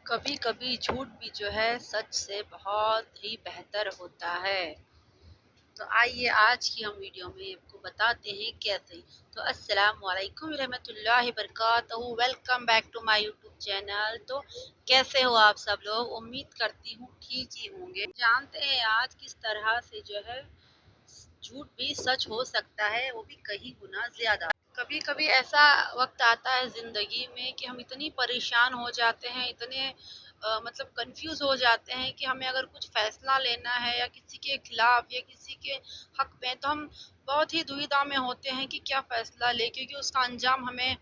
कभी कभी झूठ भी जो है सच से बहुत ही बेहतर होता है। तो आइए आज की हम वीडियो में आपको बताते हैं कैसे। तो अस्सलाम वालेकुम रहमतुल्लाहि बरकातहू, welcome back to my YouTube channel. तो कैसे हो आप सब लोग? उम्मीद करती हूँ ठीक ही होंगे। जानते हैं आज किस तरह से जो है झूठ भी सच हो सकता है, वो भी कहीं गुना ज्यादा। कभी कभी ऐसा वक्त आता है ज़िंदगी में कि हम इतनी परेशान हो जाते हैं, इतने मतलब कंफ्यूज हो जाते हैं कि हमें अगर कुछ फैसला लेना है या किसी के खिलाफ या किसी के हक में, तो हम बहुत ही दुविधा में होते हैं कि क्या फैसला ले, क्योंकि उसका अंजाम हमें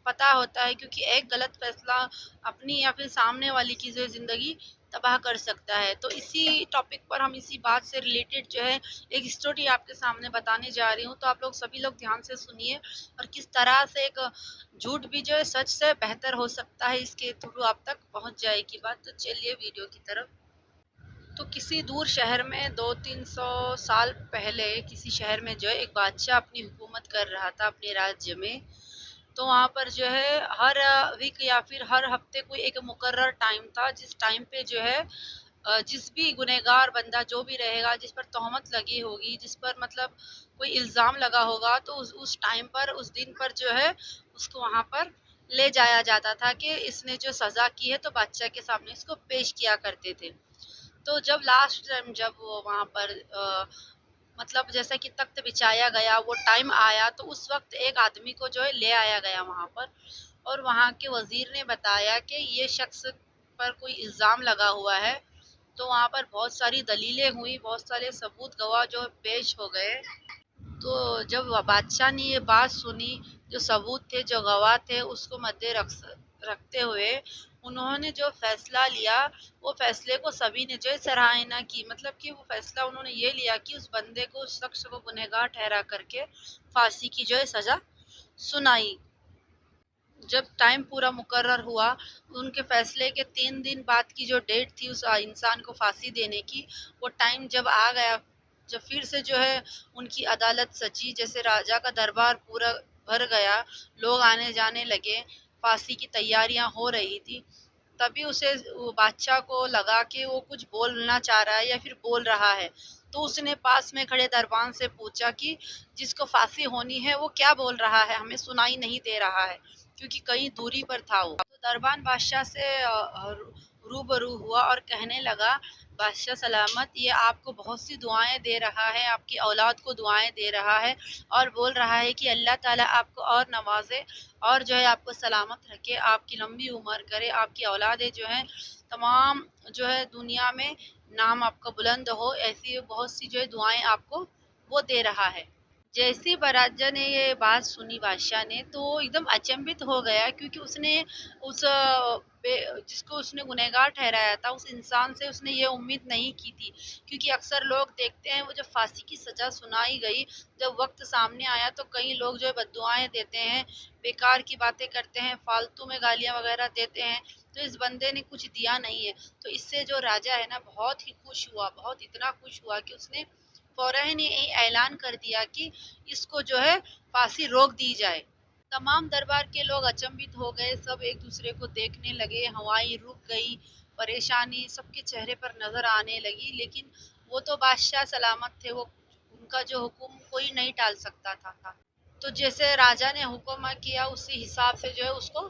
पता होता है। क्योंकि एक गलत फैसला अपनी या फिर सामने वाली की जो ज़िंदगी तबाह कर सकता है। तो इसी टॉपिक पर हम इसी बात से रिलेटेड जो है एक स्टोरी आपके सामने बताने जा रही हूँ। तो आप लोग सभी लोग ध्यान से सुनिए और किस तरह से एक झूठ भी जो है सच से बेहतर हो सकता है, इसके थ्रू आप तक पहुँच जाएगी बात। तो चलिए वीडियो की तरफ। तो किसी दूर शहर में 200-300 साल पहले किसी शहर में जो है एक बादशाह अपनी हुकूमत कर रहा था अपने राज्य में। तो वहाँ पर जो है हर वीक या फिर हर हफ्ते कोई एक मुकर्रर टाइम था, जिस टाइम पे जो है जिस भी गुनहगार बंदा जो भी रहेगा, जिस पर तोहमत लगी होगी, जिस पर मतलब कोई इल्ज़ाम लगा होगा, तो उस टाइम पर उस दिन पर जो है उसको वहाँ पर ले जाया जाता था कि इसने जो सज़ा की है तो बादशाह के सामने इसको पेश किया करते थे। तो जब लास्ट टाइम जब वो वहाँ पर मतलब जैसा कि तख्त बिछाया गया, वो टाइम आया, तो उस वक्त एक आदमी को जो है ले आया गया वहाँ पर। और वहाँ के वज़ीर ने बताया कि ये शख्स पर कोई इल्ज़ाम लगा हुआ है। तो वहाँ पर बहुत सारी दलीलें हुई, बहुत सारे सबूत गवाह जो पेश हो गए। तो जब बादशाह ने ये बात सुनी, जो सबूत थे, जो गवाह थे, उसको रखते हुए उन्होंने जो फैसला लिया, वो फैसले को सभी ने जो है सराहना की। मतलब कि वो फैसला उन्होंने ये लिया कि उस बंदे को, उस शख्स को गुनहगार ठहरा करके फांसी की जो है सज़ा सुनाई। जब टाइम पूरा मुकर्रर हुआ, उनके फैसले के 3 दिन बाद की जो डेट थी उस इंसान को फांसी देने की, वो टाइम जब आ गया, जब फिर से जो है उनकी अदालत सजी, जैसे राजा का दरबार पूरा भर गया, लोग आने जाने लगे, फांसी की तैयारियां हो रही थी, तभी उसे वो बादशाह को लगा कि वो कुछ बोलना चाह रहा है या फिर बोल रहा है। तो उसने पास में खड़े दरबान से पूछा कि जिसको फांसी होनी है वो क्या बोल रहा है, हमें सुनाई नहीं दे रहा है, क्योंकि कहीं दूरी पर था वो। तो दरबान बादशाह से रूबरू हुआ और कहने लगा, बादशाह सलामत, ये आपको बहुत सी दुआएं दे रहा है, आपकी औलाद को दुआएं दे रहा है, और बोल रहा है कि अल्लाह ताला आपको और नवाजे और जो है आपको सलामत रखे, आपकी लंबी उम्र करे, आपकी औलादें जो हैं तमाम जो है दुनिया में नाम आपका बुलंद हो, ऐसी बहुत सी जो है दुआएं आपको वो दे रहा है। जैसे ही राजा ने ये बात सुनी बादशाह ने, तो वो एकदम अचंभित हो गया, क्योंकि उसने उस जिसको उसने गुनहगार ठहराया था, उस इंसान से उसने ये उम्मीद नहीं की थी। क्योंकि अक्सर लोग देखते हैं, वो जब फांसी की सज़ा सुनाई गई, जब वक्त सामने आया, तो कई लोग जो है बद्दुआएं देते हैं, बेकार की बातें करते हैं, फालतू में गालियां वगैरह देते हैं। तो इस बंदे ने कुछ दिया नहीं है। तो इससे जो राजा है ना, बहुत ही खुश हुआ, बहुत इतना खुश हुआ कि उसने फ़ौरन ही ऐलान कर दिया कि इसको जो है फांसी रोक दी जाए। तमाम दरबार के लोग अचंभित हो गए, सब एक दूसरे को देखने लगे, हवाएं रुक गई, परेशानी सबके चेहरे पर नज़र आने लगी। लेकिन वो तो बादशाह सलामत थे, वो उनका जो हुक्म कोई नहीं टाल सकता था। तो जैसे राजा ने हुक्म किया, उसी हिसाब से जो है उसको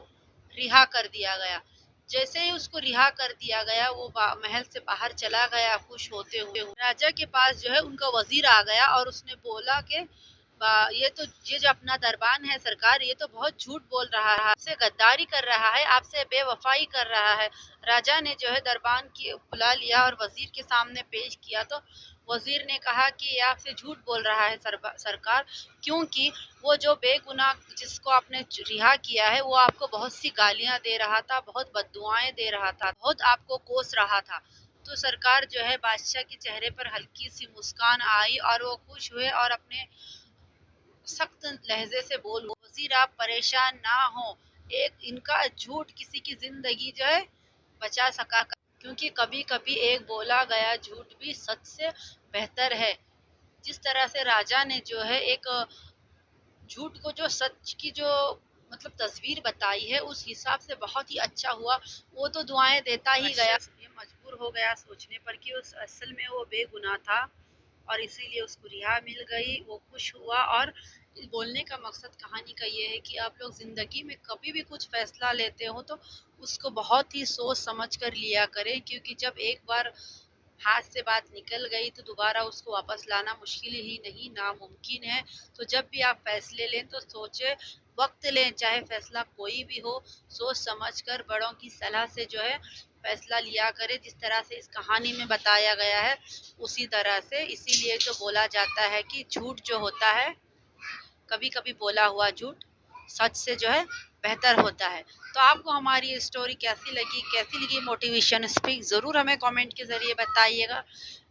रिहा कर दिया गया। जैसे ही उसको रिहा कर दिया गया, वो महल से बाहर चला गया खुश होते हुए। राजा के पास जो है उनका वजीर आ गया और उसने बोला कि ये जो अपना दरबान है सरकार, ये तो बहुत झूठ बोल रहा है, आपसे गद्दारी कर रहा है, आपसे बेवफाई कर रहा है। राजा ने जो है दरबान की बुला लिया और वजीर के सामने पेश किया। तो वजीर ने कहा कि ये आपसे झूठ बोल रहा है सरकार, क्योंकि वो जो बेगुनाह जिसको आपने रिहा किया है, वो आपको बहुत सी गालियां दे रहा था, बहुत बद्दुआएं दे रहा था, बहुत आपको कोस रहा था। तो सरकार जो है, बादशाह के चेहरे पर हल्की सी मुस्कान आई और वो खुश हुए और अपने सख्त लहजे से बोल, वजीर आप परेशान ना हो, एक इनका झूठ किसी की जिंदगी जो है बचा सका, क्योंकि कभी कभी एक बोला गया झूठ भी सच से बेहतर है। जिस तरह से राजा ने जो है एक झूठ को जो सच की जो मतलब तस्वीर बताई है उस हिसाब से बहुत ही अच्छा हुआ। वो तो दुआएं देता ही गया, ये मजबूर हो गया सोचने पर कि उस असल में वो बेगुनाह था और इसीलिए उसको रिहा मिल गई। वो खुश हुआ। और बोलने का मकसद कहानी का ये है कि आप लोग ज़िंदगी में कभी भी कुछ फ़ैसला लेते हो तो उसको बहुत ही सोच समझ कर लिया करें, क्योंकि जब एक बार हाथ से बात निकल गई तो दोबारा उसको वापस लाना मुश्किल ही नहीं, नामुमकिन है। तो जब भी आप फ़ैसले लें तो सोचें, वक़्त लें, चाहे फ़ैसला कोई भी हो, सोच समझ कर बड़ों की सलाह से जो है फ़ैसला लिया करें, जिस तरह से इस कहानी में बताया गया है उसी तरह से। इसीलिए तो बोला जाता है कि झूठ जो होता है, कभी कभी बोला हुआ झूठ सच से जो है बेहतर होता है। तो आपको हमारी ये स्टोरी कैसी लगी मोटिवेशन स्पीक, ज़रूर हमें कमेंट के ज़रिए बताइएगा।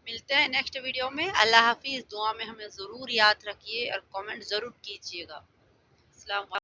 मिलते हैं नेक्स्ट वीडियो में। अल्लाह हाफिज़। दुआ में हमें ज़रूर याद रखिए और कमेंट ज़रूर कीजिएगा। अस्सलाम वालेकुम।